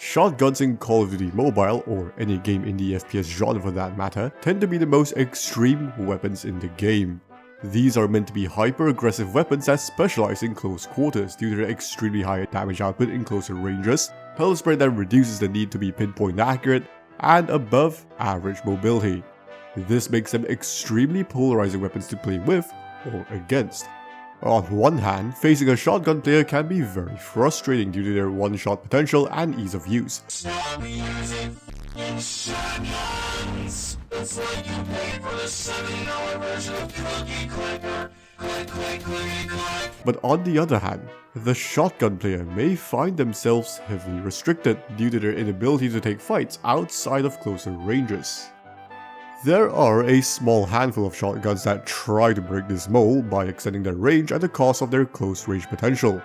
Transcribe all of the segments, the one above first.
Shotguns in Call of Duty Mobile, or any game in the FPS genre for that matter, tend to be the most extreme weapons in the game. These are meant to be hyper-aggressive weapons that specialize in close quarters due to their extremely high damage output in closer ranges, pellet spread that reduces the need to be pinpoint accurate, and above average mobility. This makes them extremely polarizing weapons to play with or against. On one hand, facing a shotgun player can be very frustrating due to their one-shot potential and ease of use. Stop using shotguns! It's like you pay for the $70 version of Cookie Clicker. Click. But on the other hand, the shotgun player may find themselves heavily restricted due to their inability to take fights outside of closer ranges. There are a small handful of shotguns that try to break this mold by extending their range at the cost of their close range potential.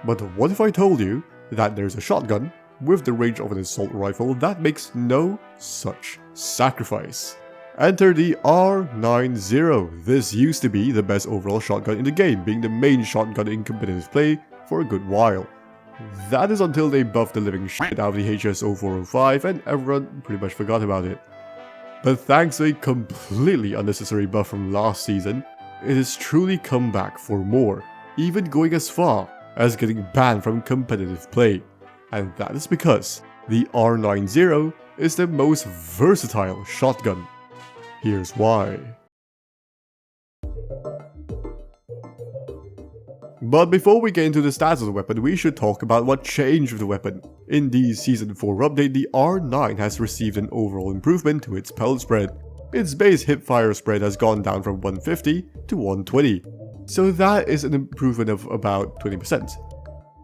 But what if I told you that there's a shotgun with the range of an assault rifle that makes no such sacrifice? Enter the R9-0. This used to be the best overall shotgun in the game, being the main shotgun in competitive play for a good while. That is until they buffed the living shit out of the HSO405 and everyone pretty much forgot about it. But thanks to a completely unnecessary buff from last season, it has truly come back for more, even going as far as getting banned from competitive play. And that is because the R9-0 is the most versatile shotgun. Here's why. But before we get into the stats of the weapon, we should talk about what changed with the weapon. In the Season 4 update, the R9 has received an overall improvement to its pellet spread. Its base hipfire spread has gone down from 150 to 120, so that is an improvement of about 20%.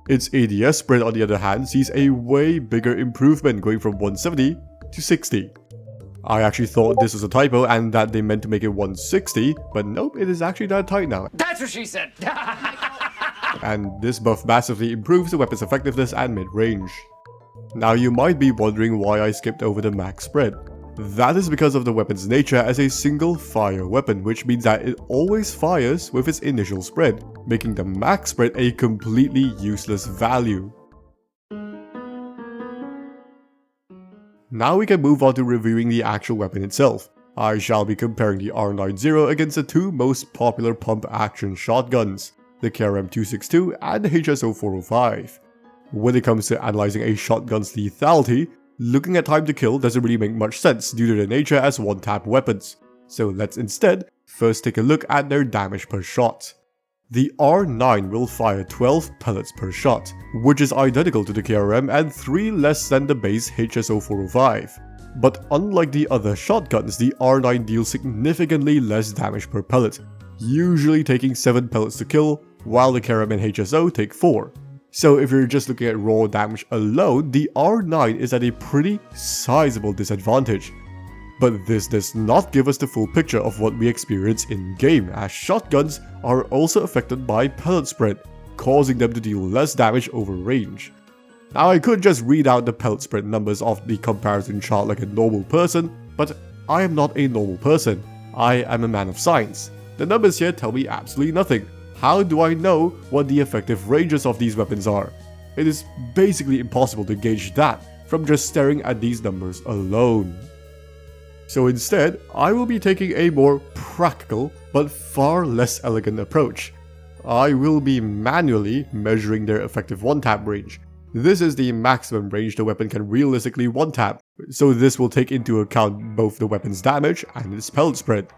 Its ADS spread, on the other hand, sees a way bigger improvement, going from 170 to 60. I actually thought this was a typo and that they meant to make it 160, but nope, it is actually that tight now. That's what she said! And this buff massively improves the weapon's effectiveness and mid-range. Now you might be wondering why I skipped over the max spread. That is because of the weapon's nature as a single fire weapon, which means that it always fires with its initial spread, making the max spread a completely useless value. Now we can move on to reviewing the actual weapon itself. I shall be comparing the R9-0 against the two most popular pump action shotguns, the KRM-262 and the HSO405. When it comes to analyzing a shotgun's lethality, looking at time to kill doesn't really make much sense due to their nature as one-tap weapons. So let's instead first take a look at their damage per shot. The R9 will fire 12 pellets per shot, which is identical to the KRM and 3 less than the base HSO405. But unlike the other shotguns, the R9 deals significantly less damage per pellet, usually taking 7 pellets to kill, while the KRM and HSO take 4. So if you're just looking at raw damage alone, the R9 is at a pretty sizable disadvantage. But this does not give us the full picture of what we experience in-game, as shotguns are also affected by pellet spread, causing them to deal less damage over range. Now I could just read out the pellet spread numbers of the comparison chart like a normal person, but I am not a normal person. I am a man of science. The numbers here tell me absolutely nothing. How do I know what the effective ranges of these weapons are? It is basically impossible to gauge that from just staring at these numbers alone. So instead, I will be taking a more practical but far less elegant approach. I will be manually measuring their effective one-tap range. This is the maximum range the weapon can realistically one-tap, so this will take into account both the weapon's damage and its pellet spread.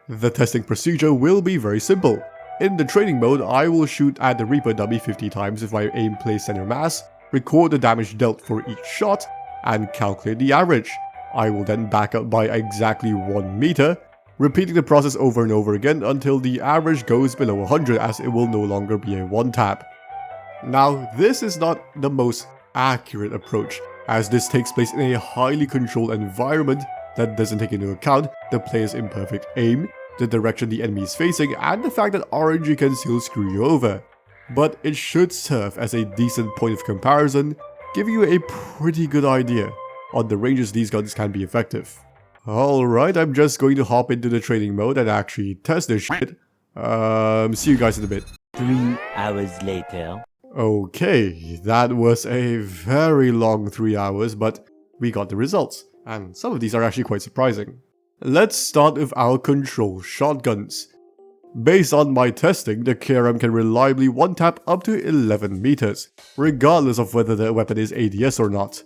The testing procedure will be very simple. In the training mode, I will shoot at the Reaper dummy 50 times if my aim plays center mass, record the damage dealt for each shot, and calculate the average. I will then back up by exactly 1 meter, repeating the process over and over again until the average goes below 100, as it will no longer be a one-tap. Now, this is not the most accurate approach, as this takes place in a highly controlled environment that doesn't take into account the player's imperfect aim, the direction the enemy is facing, and the fact that RNG can still screw you over. But it should serve as a decent point of comparison, giving you a pretty good idea on the ranges these guns can be effective. Alright, I'm just going to hop into the training mode and actually test this shit. See you guys in a bit. 3 hours later. Okay, that was a very long 3 hours, but we got the results, and some of these are actually quite surprising. Let's start with our control shotguns. Based on my testing, the KRM can reliably one-tap up to 11 meters, regardless of whether the weapon is ADS or not,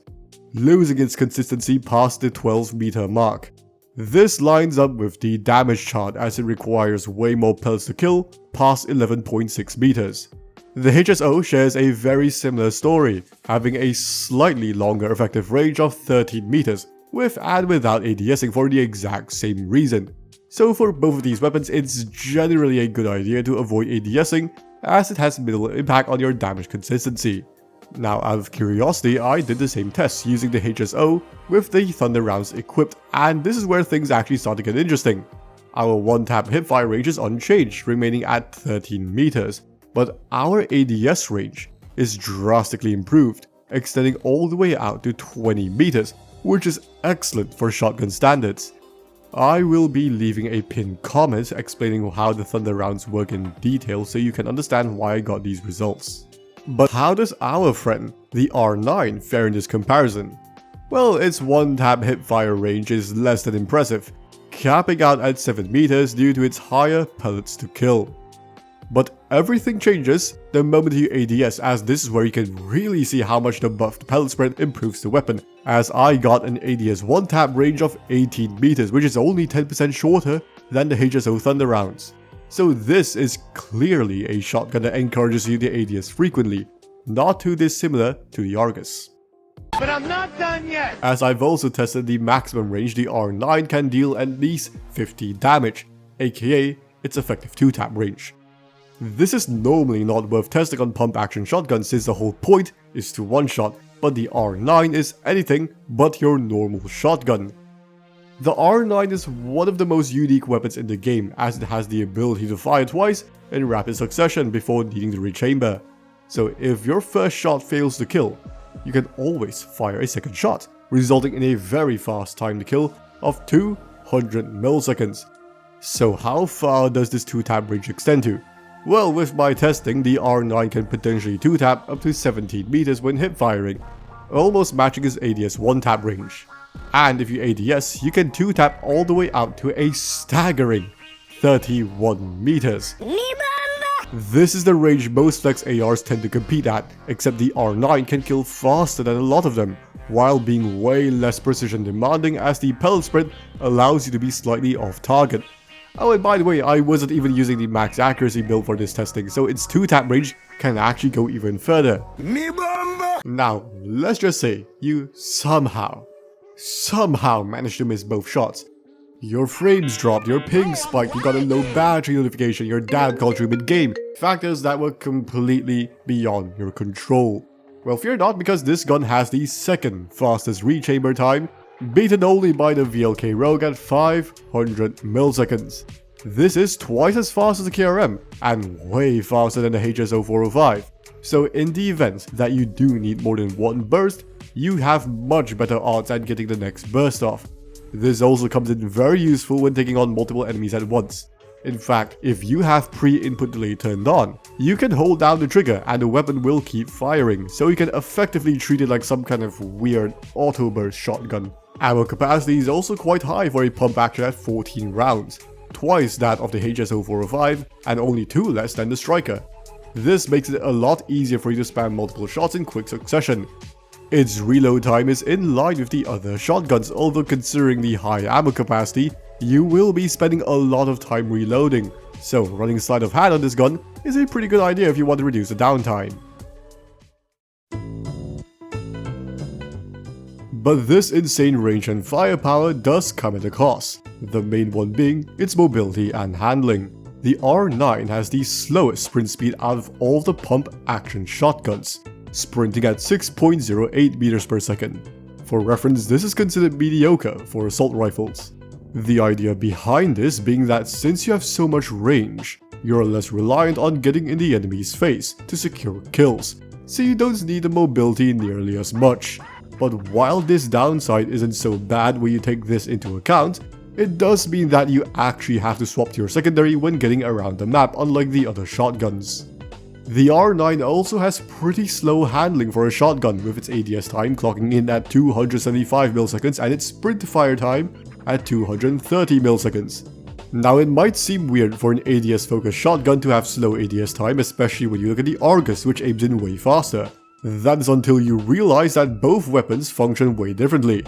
losing its consistency past the 12-meter mark. This lines up with the damage chart as it requires way more pellets to kill, past 11.6 meters. The HSO shares a very similar story, having a slightly longer effective range of 13 meters, with and without ADSing for the exact same reason. So for both of these weapons, it's generally a good idea to avoid ADSing, as it has minimal impact on your damage consistency. Now, out of curiosity, I did the same test using the HSO with the Thunder rounds equipped, and this is where things actually start to get interesting. Our one-tap hipfire range is unchanged, remaining at 13 meters, but our ADS range is drastically improved, extending all the way out to 20 meters, which is excellent for shotgun standards. I will be leaving a pinned comment explaining how the Thunder rounds work in detail so you can understand why I got these results. But how does our friend, the R9, fare in this comparison? Well, its one-tap hipfire range is less than impressive, capping out at 7 meters due to its higher pellets to kill. But everything changes the moment you ADS, as this is where you can really see how much the buffed pellet spread improves the weapon, as I got an ADS one-tap range of 18 meters, which is only 10% shorter than the HSO Thunder rounds. So this is clearly a shotgun that encourages you to ADS frequently, not too dissimilar to the Argus. But I'm not done yet! As I've also tested the maximum range, the R9 can deal at least 50 damage, aka its effective 2-tap range. This is normally not worth testing on pump action shotguns since the whole point is to one-shot, but the R9 is anything but your normal shotgun. The R9 is one of the most unique weapons in the game, as it has the ability to fire twice in rapid succession before needing to rechamber. So if your first shot fails to kill, you can always fire a second shot, resulting in a very fast time to kill of 200 milliseconds. So how far does this 2-tap range extend to? Well, with my testing, the R9 can potentially 2-tap up to 17 meters when hip firing, almost matching its ADS 1-tap range. And if you ADS, you can 2-tap all the way out to a staggering 31 meters. This is the range most flex ARs tend to compete at, except the R9 can kill faster than a lot of them, while being way less precision demanding as the pellet spread allows you to be slightly off target. Oh, and by the way, I wasn't even using the max accuracy build for this testing, so its 2-tap range can actually go even further. Now, let's just say you somehow managed to miss both shots. Your frames dropped, your ping spiked, you got a low battery notification, your dad called you mid-game. Factors that were completely beyond your control. Well, fear not, because this gun has the second fastest rechamber time, beaten only by the VLK Rogue at 500 milliseconds. This is twice as fast as the KRM, and way faster than the HSO 405. So in the event that you do need more than one burst, you have much better odds at getting the next burst off. This also comes in very useful when taking on multiple enemies at once. In fact, if you have pre-input delay turned on, you can hold down the trigger and the weapon will keep firing, so you can effectively treat it like some kind of weird auto burst shotgun. Ammo capacity is also quite high for a pump action at 14 rounds, twice that of the HSO 405 and only 2 less than the Striker. This makes it a lot easier for you to spam multiple shots in quick succession. Its reload time is in line with the other shotguns, although considering the high ammo capacity, you will be spending a lot of time reloading, so running sleight of hand on this gun is a pretty good idea if you want to reduce the downtime. But this insane range and firepower does come at a cost, the main one being its mobility and handling. The R9 has the slowest sprint speed out of all the pump action shotguns, sprinting at 6.08 meters per second. For reference, this is considered mediocre for assault rifles. The idea behind this being that since you have so much range, you're less reliant on getting in the enemy's face to secure kills, so you don't need the mobility nearly as much. But while this downside isn't so bad when you take this into account, it does mean that you actually have to swap to your secondary when getting around the map, unlike the other shotguns. The R9 also has pretty slow handling for a shotgun, with its ADS time clocking in at 275 milliseconds and its sprint to fire time at 230 milliseconds. Now it might seem weird for an ADS focused shotgun to have slow ADS time, especially when you look at the Argus, which aims in way faster. That is until you realize that both weapons function way differently.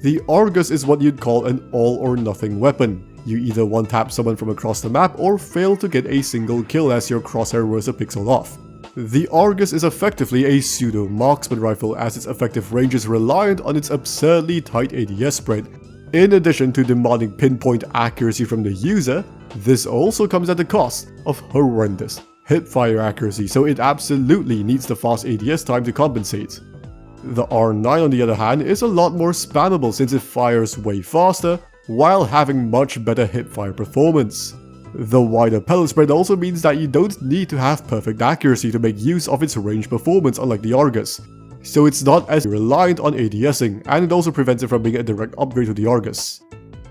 The Argus is what you'd call an all or nothing weapon. You either one-tap someone from across the map or fail to get a single kill as your crosshair wears a pixel off. The Argus is effectively a pseudo-marksman rifle, as its effective range is reliant on its absurdly tight ADS spread. In addition to demanding pinpoint accuracy from the user, this also comes at the cost of horrendous hipfire accuracy, so it absolutely needs the fast ADS time to compensate. The R9 on the other hand is a lot more spammable since it fires way faster, while having much better hipfire performance. The wider pellet spread also means that you don't need to have perfect accuracy to make use of its range performance, unlike the Argus. So it's not as reliant on ADSing, and it also prevents it from being a direct upgrade to the Argus.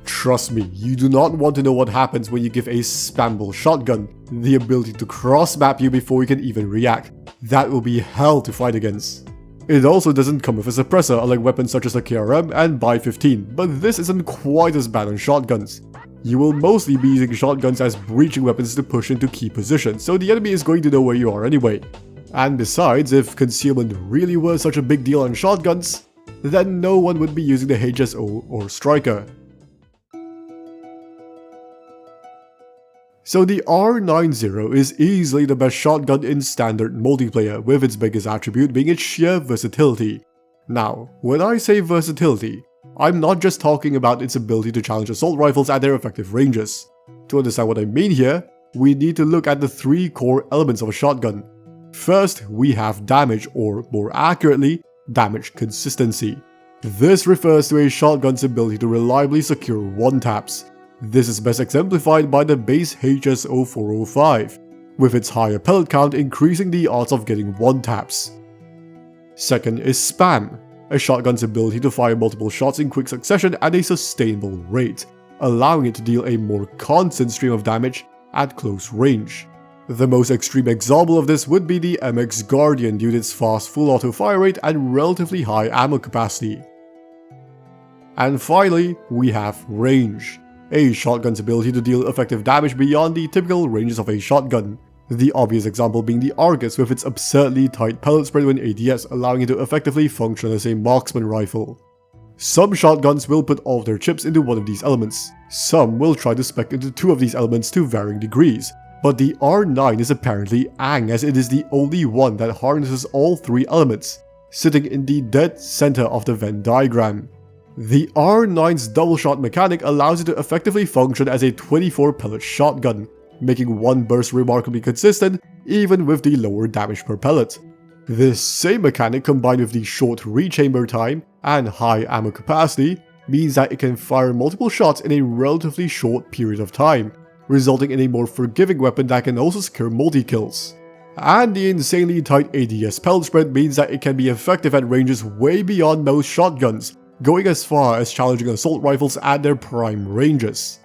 Trust me, you do not want to know what happens when you give a spammable shotgun the ability to cross-map you before you can even react. That will be hell to fight against. It also doesn't come with a suppressor, unlike weapons such as the KRM and Buy 15, but this isn't quite as bad on shotguns. You will mostly be using shotguns as breaching weapons to push into key positions, so the enemy is going to know where you are anyway. And besides, if concealment really was such a big deal on shotguns, then no one would be using the HSO or Striker. So the R9-0 is easily the best shotgun in standard multiplayer, with its biggest attribute being its sheer versatility. Now, when I say versatility, I'm not just talking about its ability to challenge assault rifles at their effective ranges. To understand what I mean here, we need to look at the three core elements of a shotgun. First, we have damage, or more accurately, damage consistency. This refers to a shotgun's ability to reliably secure one-taps. This is best exemplified by the base HSO-405, with its higher pellet count increasing the odds of getting one-taps. Second is spam, a shotgun's ability to fire multiple shots in quick succession at a sustainable rate, allowing it to deal a more constant stream of damage at close range. The most extreme example of this would be the MX Guardian due to its fast full auto fire rate and relatively high ammo capacity. And finally, we have range, a shotgun's ability to deal effective damage beyond the typical ranges of a shotgun. The obvious example being the Argus with its absurdly tight pellet spread when ADS, allowing it to effectively function as a marksman rifle. Some shotguns will put all of their chips into one of these elements. Some will try to spec into two of these elements to varying degrees. But the R9 is apparently Ang, as it is the only one that harnesses all three elements, sitting in the dead center of the Venn diagram. The R9's double shot mechanic allows it to effectively function as a 24 pellet shotgun, making one burst remarkably consistent even with the lower damage per pellet. This same mechanic, combined with the short rechamber time and high ammo capacity, means that it can fire multiple shots in a relatively short period of time, resulting in a more forgiving weapon that can also secure multi-kills. And the insanely tight ADS pellet spread means that it can be effective at ranges way beyond most shotguns, going as far as challenging assault rifles at their prime ranges.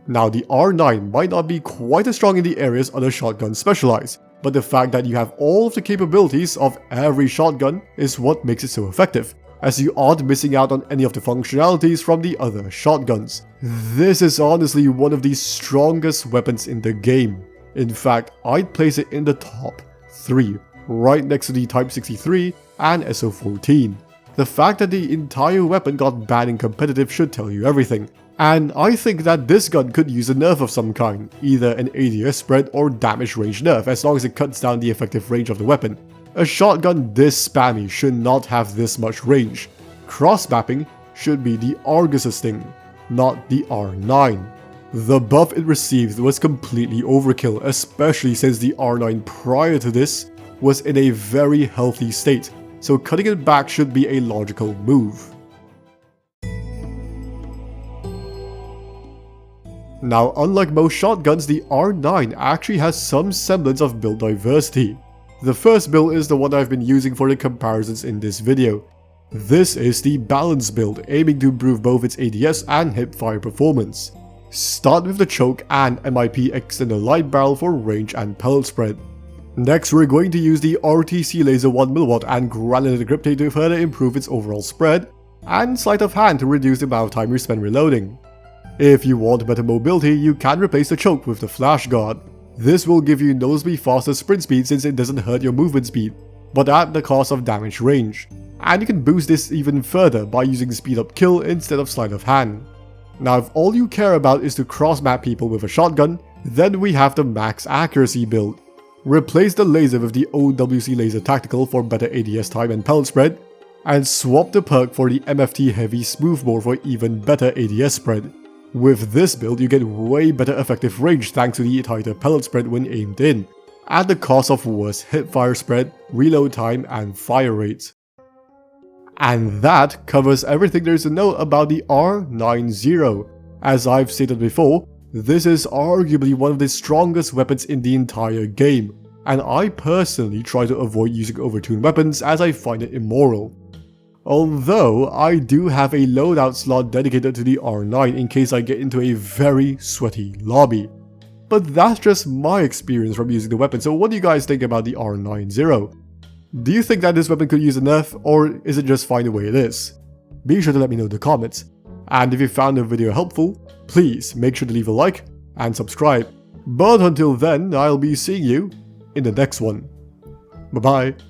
Now, the R9 might not be quite as strong in the areas other shotguns specialize, but the fact that you have all of the capabilities of every shotgun is what makes it so effective, as you aren't missing out on any of the functionalities from the other shotguns. This is honestly one of the strongest weapons in the game. In fact, I'd place it in the top 3, right next to the Type 63 and SO14. The fact that the entire weapon got banned in competitive should tell you everything. And I think that this gun could use a nerf of some kind, either an ADS spread or damage range nerf, as long as it cuts down the effective range of the weapon. A shotgun this spammy should not have this much range. Cross-mapping should be the Argus's thing, not the R9. The buff it received was completely overkill, especially since the R9 prior to this was in a very healthy state, so cutting it back should be a logical move. Now, unlike most shotguns, the R9 actually has some semblance of build diversity. The first build is the one I've been using for the comparisons in this video. This is the balance build, aiming to improve both its ADS and hipfire performance. Start with the choke and MIP extended light barrel for range and pellet spread. Next, we're going to use the RTC laser 1mW and granulated grip tape to further improve its overall spread, and sleight of hand to reduce the amount of time you spend reloading. If you want better mobility, you can replace the choke with the flash guard. This will give you noticeably faster sprint speed since it doesn't hurt your movement speed, but at the cost of damage range. And you can boost this even further by using speed up kill instead of sleight of hand. Now if all you care about is to cross map people with a shotgun, then we have the max accuracy build. Replace the laser with the OWC laser tactical for better ADS time and pellet spread, and swap the perk for the MFT heavy smoothbore for even better ADS spread. With this build, you get way better effective range thanks to the tighter pellet spread when aimed in, at the cost of worse hipfire spread, reload time, and fire rate. And that covers everything there is to know about the R9-0. As I've stated before, this is arguably one of the strongest weapons in the entire game, and I personally try to avoid using overtuned weapons as I find it immoral. Although I do have a loadout slot dedicated to the R9 in case I get into a very sweaty lobby. But that's just my experience from using the weapon, so what do you guys think about the R9-0? Do you think that this weapon could use a nerf, or is it just fine the way it is? Be sure to let me know in the comments. And if you found the video helpful, please make sure to leave a like and subscribe. But until then, I'll be seeing you in the next one. Bye bye.